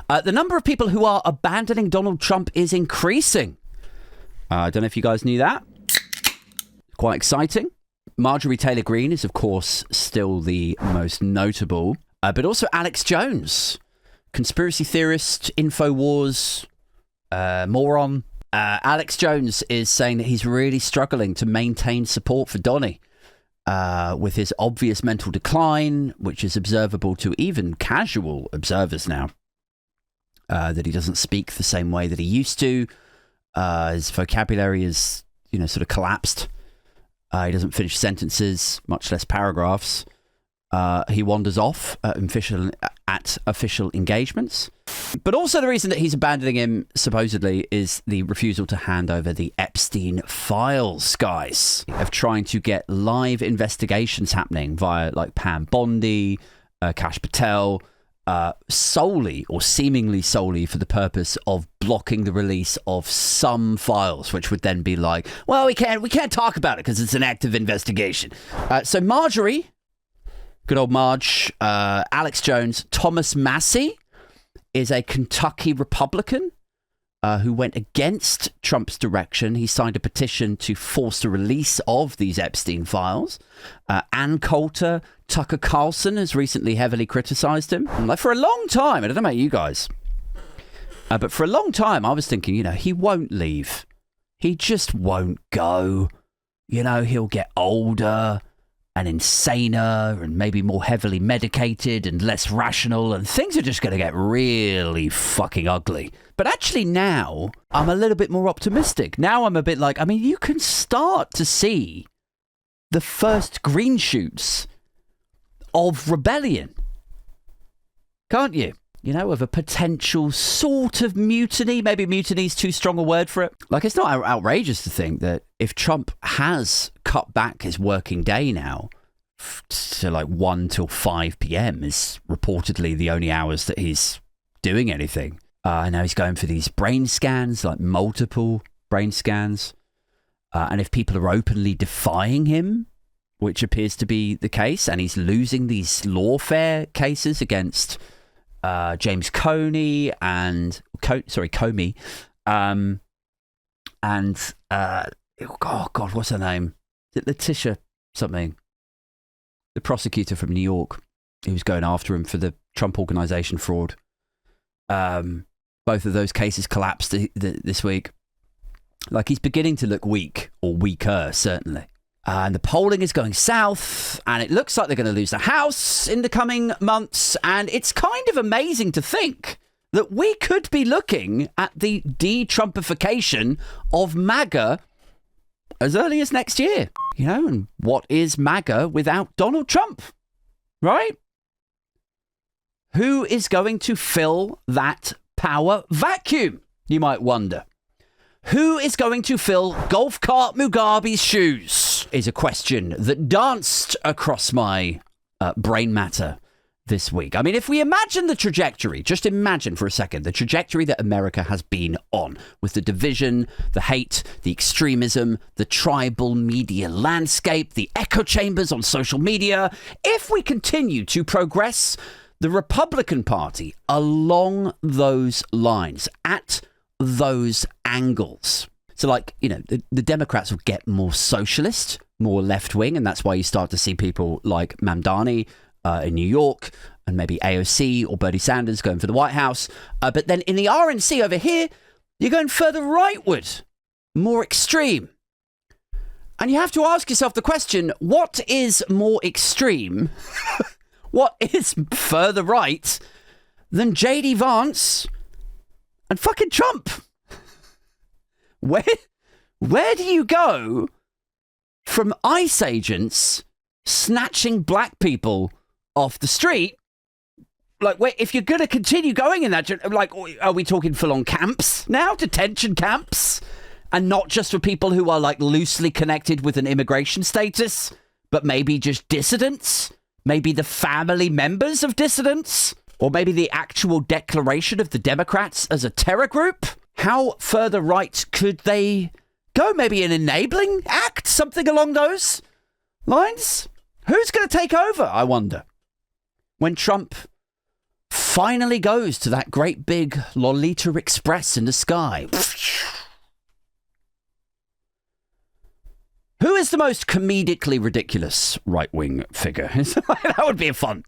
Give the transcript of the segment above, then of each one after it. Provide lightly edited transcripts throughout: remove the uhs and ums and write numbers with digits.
The number of people who are abandoning Donald Trump is increasing. I don't know if you guys knew that. Quite exciting. Marjorie Taylor Greene is, of course, still the most notable. But also Alex Jones, conspiracy theorist, InfoWars, moron. Alex Jones is saying that he's really struggling to maintain support for Donny with his obvious mental decline, which is observable to even casual observers now. That he doesn't speak the same way that he used to. His vocabulary is, sort of collapsed. He doesn't finish sentences, much less paragraphs. He wanders off at official engagements. But also the reason that he's abandoning him, supposedly, is the refusal to hand over the Epstein files, guys. Of trying to get live investigations happening via, Pam Bondi, Kash Patel, solely or seemingly solely for the purpose of blocking the release of some files, which would then be like, well, we can't talk about it because it's an active investigation. So Marjorie, good old Marge, Alex Jones, Thomas Massey is a Kentucky Republican who went against Trump's direction. He signed a petition to force the release of these Epstein files. Ann Coulter, Tucker Carlson has recently heavily criticized him. For a long time, I don't know about you guys, but for a long time I was thinking, he won't leave. He just won't go. He'll get older and insaner and maybe more heavily medicated and less rational, and things are just going to get really fucking ugly. But actually now I'm a little bit more optimistic. Now I'm a bit like, you can start to see the first green shoots of rebellion, can't you? Of a potential sort of mutiny. Maybe mutiny is too strong a word for it. It's not outrageous to think that if Trump has cut back his working day now to 1 till 5 p.m. is reportedly the only hours that he's doing anything. I know he's going for these brain scans, multiple brain scans. And if people are openly defying him, which appears to be the case, and he's losing these lawfare cases against James Comey and Comey, what's her name? Is it Letitia something? The prosecutor from New York who was going after him for the Trump Organization fraud. Both of those cases collapsed this week. He's beginning to look weak, or weaker, certainly. And the polling is going south, and it looks like they're going to lose the House in the coming months. And it's kind of amazing to think that we could be looking at the de-Trumpification of MAGA as early as next year. And what is MAGA without Donald Trump, right? Who is going to fill that power vacuum, you might wonder? Who is going to fill Golf Cart Mugabe's shoes is a question that danced across my brain matter this week. If we imagine the trajectory, just imagine for a second the trajectory that America has been on with the division, the hate, the extremism, the tribal media landscape, the echo chambers on social media. If we continue to progress the Republican Party along those lines, at those angles. So the Democrats will get more socialist, more left-wing, and that's why you start to see people like Mamdani in New York, and maybe AOC or Bernie Sanders going for the White House. But then in the RNC over here, you're going further rightward, more extreme. And you have to ask yourself the question, what is more extreme? What is further right than J.D. Vance and fucking Trump? Where do you go from ICE agents snatching black people off the street? If you're going to continue going in that, are we talking full-on camps now? Detention camps? And not just for people who are loosely connected with an immigration status, but maybe just dissidents? Maybe the family members of dissidents? Or maybe the actual declaration of the Democrats as a terror group? How further right could they go? Maybe an enabling act? Something along those lines? Who's going to take over, I wonder? When Trump finally goes to that great big Lolita Express in the sky. Who is the most comedically ridiculous right-wing figure? That would be a fun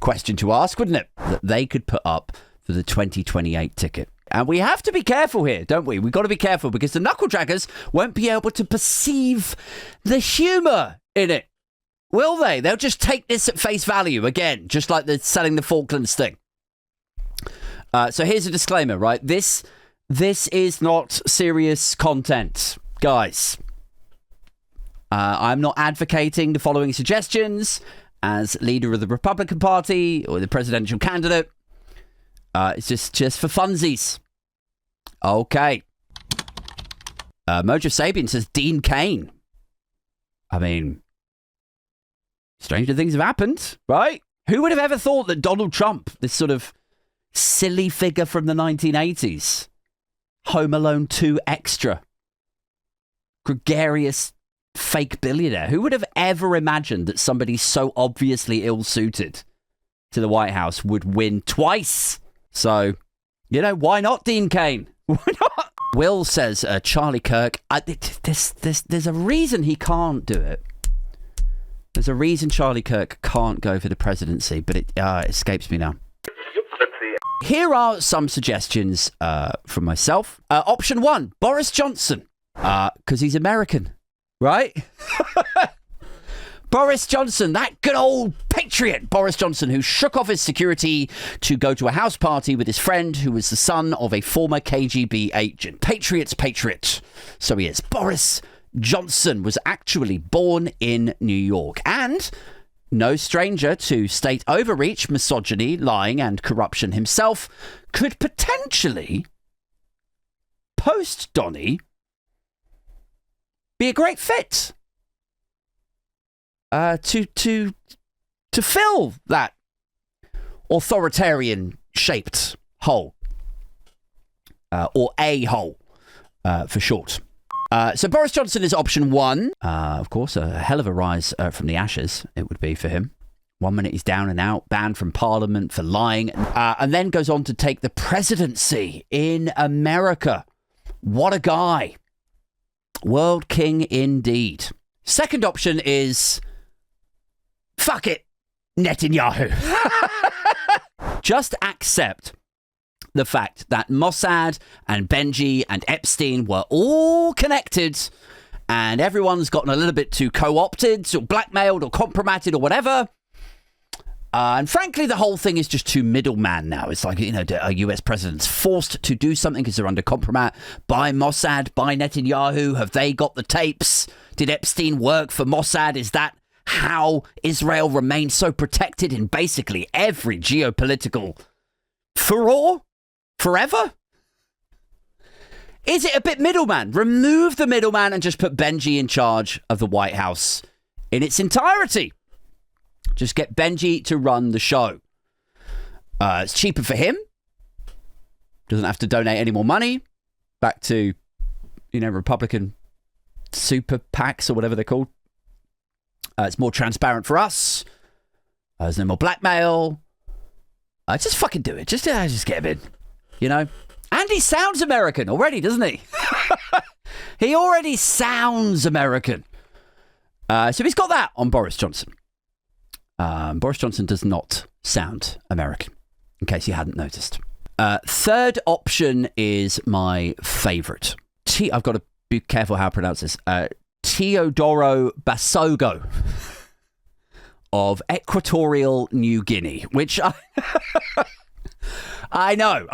question to ask, wouldn't it? That they could put up for the 2028 ticket. And we have to be careful here, don't we? We've got to be careful because the knuckle-draggers won't be able to perceive the humour in it. Will they? They'll just take this at face value again, just like the selling the Falklands thing. So here's a disclaimer, right? This is not serious content, guys. I'm not advocating the following suggestions as leader of the Republican Party or the presidential candidate. It's just for funsies. Okay. Mojo Sabian says Dean Cain. I mean, stranger things have happened, right? Who would have ever thought that Donald Trump, this sort of silly figure from the 1980s, Home Alone 2 extra, gregarious fake billionaire, who would have ever imagined that somebody so obviously ill-suited to the White House would win twice? So, why not Dean Cain? Why not? Will says Charlie Kirk. There's a reason he can't do it. There's a reason Charlie Kirk can't go for the presidency, but it escapes me now. Here are some suggestions from myself. Option 1, Boris Johnson, because he's American, right? Boris Johnson, that good old patriot Boris Johnson, who shook off his security to go to a house party with his friend who was the son of a former KGB agent. Patriot's patriot. So he is. Boris Johnson was actually born in New York and no stranger to state overreach, misogyny, lying and corruption himself, could potentially, post Donny, be a great fit to fill that authoritarian shaped hole, or a hole for short. So Boris Johnson is option 1. Of course, a hell of a rise from the ashes it would be for him. 1 minute he's down and out, banned from Parliament for lying, and then goes on to take the presidency in America. What a guy. World king indeed. Second option is, fuck it, Netanyahu. Just accept the fact that Mossad and Benji and Epstein were all connected and everyone's gotten a little bit too co-opted or blackmailed or compromised or whatever. And frankly, the whole thing is just too middleman now. It's like, a US president's forced to do something because they're under compromise by Mossad, by Netanyahu. Have they got the tapes? Did Epstein work for Mossad? Is that how Israel remains so protected in basically every geopolitical furore forever? Is it a bit middleman? Remove the middleman and just put Benji in charge of the White House in its entirety. Just get Benji to run the show. It's cheaper for him. Doesn't have to donate any more money back to, Republican super PACs or whatever they're called. It's more transparent for us. There's no more blackmail. Just fucking do it. Just get him in. And he sounds American already, doesn't he? He already sounds American. So he's got that on Boris Johnson. Boris Johnson does not sound American, in case you hadn't noticed. Third option is my favourite. I've got to be careful how I pronounce this. Teodoro Basogo of Equatorial New Guinea, which I know.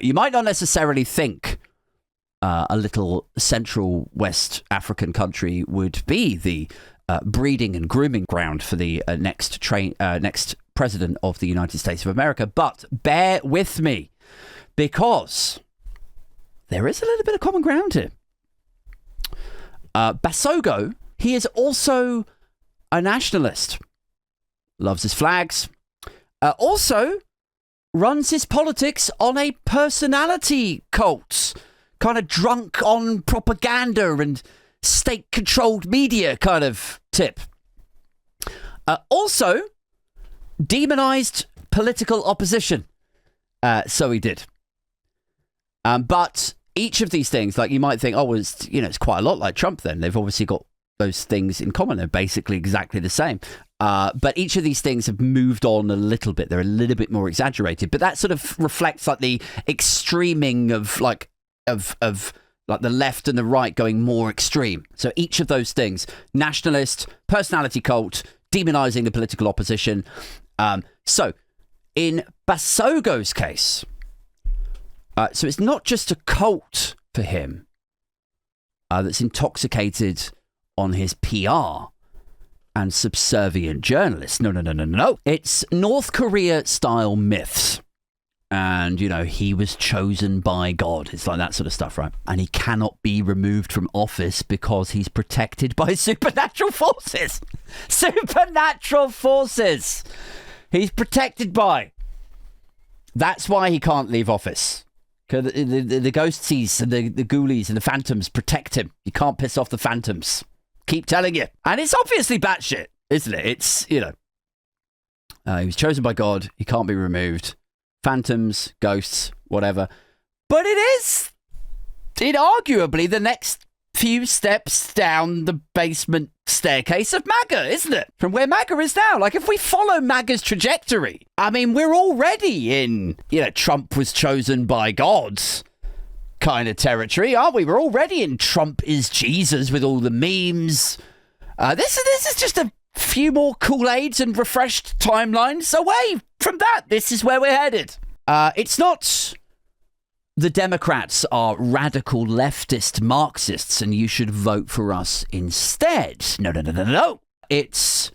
You might not necessarily think a little Central West African country would be the breeding and grooming ground for the next president of the United States of America. But bear with me, because there is a little bit of common ground here. Basogo, he is also a nationalist. Loves his flags. Also runs his politics on a personality cult. Kind of drunk on propaganda and state-controlled media kind of tip. Also demonized political opposition. So he did. But each of these things, like you might think, oh, well, it's quite a lot like Trump then. They've obviously got those things in common. They're basically exactly the same. But each of these things have moved on a little bit. They're a little bit more exaggerated. But that sort of reflects like the extreming of the left and the right going more extreme. So each of those things, nationalist, personality cult, demonizing the political opposition. So in Basogo's case, so it's not just a cult for him that's intoxicated on his PR and subservient journalists. No. It's North Korea-style myths. And, he was chosen by God. It's like that sort of stuff, right? And he cannot be removed from office because he's protected by supernatural forces. Supernatural forces. He's protected by. That's why he can't leave office. Because the ghosties and the ghoulies and the phantoms protect him. You can't piss off the phantoms. Keep telling you. And it's obviously batshit, isn't it? It's, he was chosen by God. He can't be removed. Phantoms, ghosts, whatever. But it is inarguably the next few steps down the basement staircase of MAGA, isn't it? From where MAGA is now. Like, if we follow MAGA's trajectory, I mean, we're already in, Trump was chosen by God kind of territory, aren't we? We're already in Trump is Jesus with all the memes. This is just a few more Kool-Aids and refreshed timelines away from that. This is where we're headed. It's not the Democrats are radical leftist Marxists and you should vote for us instead. No. It's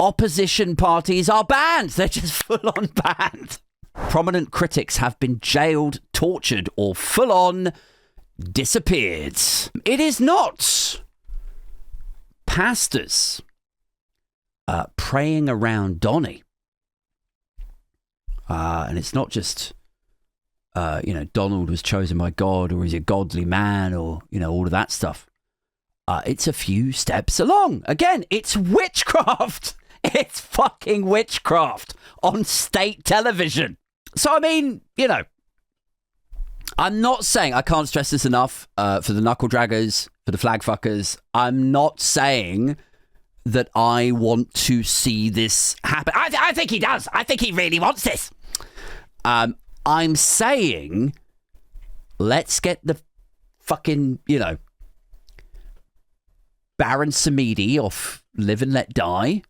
opposition parties are banned. They're just full-on banned. Prominent critics have been jailed, tortured, or full-on disappeared. It is not pastors praying around Donny. And it's not just, Donald was chosen by God or he's a godly man or, all of that stuff. It's a few steps along. Again, it's witchcraft. It's fucking witchcraft on state television. So, I mean, I'm not saying, I can't stress this enough, for the knuckle draggers, for the flag fuckers, I'm not saying that I want to see this happen. I think he does. I think he really wants this. I'm saying, let's get the fucking, Baron Samedi off Live and Let Die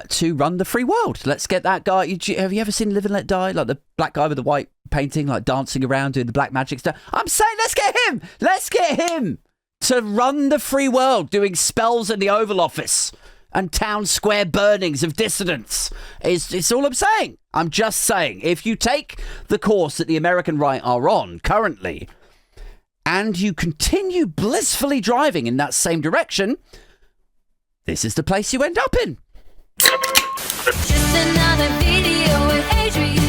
to run the free world. Let's get that guy. Have you ever seen Live and Let Die? Like the black guy with the white painting, like dancing around doing the black magic stuff. I'm saying, let's get him. Let's get him to run the free world, doing spells in the Oval Office and town square burnings of dissidents. It's all I'm saying. I'm just saying, if you take the course that the American right are on currently, and you continue blissfully driving in that same direction, this is the place you end up in. Just another video with Adrian.